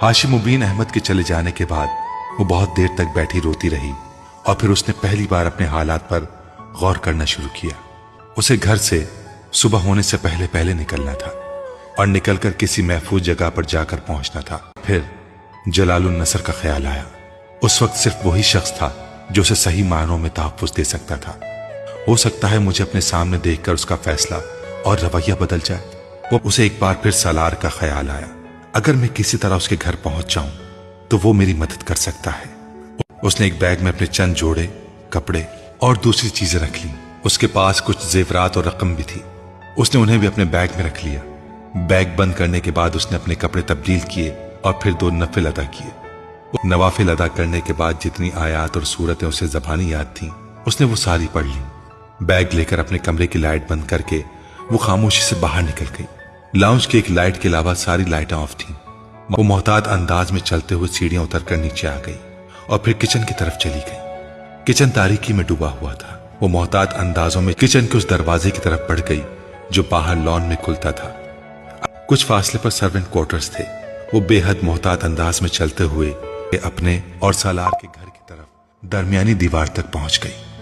हाशिम मुबीन अहमद के चले जाने के बाद वो बहुत देर तक बैठी रोती रही और फिर उसने पहली बार अपने हालात पर गौर करना शुरू किया। उसे घर से सुबह होने से पहले पहले निकलना था और निकलकर किसी महफूज जगह पर जाकर पहुंचना था। फिर जलालुन नसर का ख्याल आया। उस वक्त सिर्फ वही शख्स था जो उसे सही मायनों में तहफ्फुज़ दे सकता था। हो सकता है मुझे अपने सामने देखकर उसका फैसला और रवैया बदल जाए। वो उसे एक बार फिर सालार का ख्याल आया। अगर मैं किसी तरह उसके घर पहुंच जाऊं तो वो मेरी मदद कर सकता है। उसने एक बैग में अपने चंद जोड़े कपड़े और दूसरी चीजें रख ली। उसके पास कुछ जेवरात और रकम भी थी। उसने उन्हें भी अपने बैग में रख लिया। बैग बंद करने के बाद उसने अपने कपड़े तब्दील किए और फिर 2 नफिल अदा किए। नवाफिल अदा करने के बाद जितनी आयात और सूरतें उसे ज़बानी याद थीं उसने वो सारी पढ़ ली। बैग लेकर अपने कमरे की लाइट बंद करके वो खामोशी से बाहर निकल गई। लाउंज की एक लाइट के अलावा सारी लाइटें ऑफ थीं। वो मोहतात अंदाज में चलते हुए सीढ़ियां उतरकर नीचे आ गई और फिर किचन की तरफ चली गई। किचन तारीकी में डूबा हुआ था। वो मोहतात अंदाजों में किचन के उस दरवाजे की तरफ बढ़ गई जो बाहर लॉन में खुलता था। कुछ फासले पर सर्वेंट क्वार्टर्स थे। वो बेहद मोहतात अंदाज में चलते हुए अपने और सालार के घर की तरफ दरमियानी दीवार तक पहुंच गई।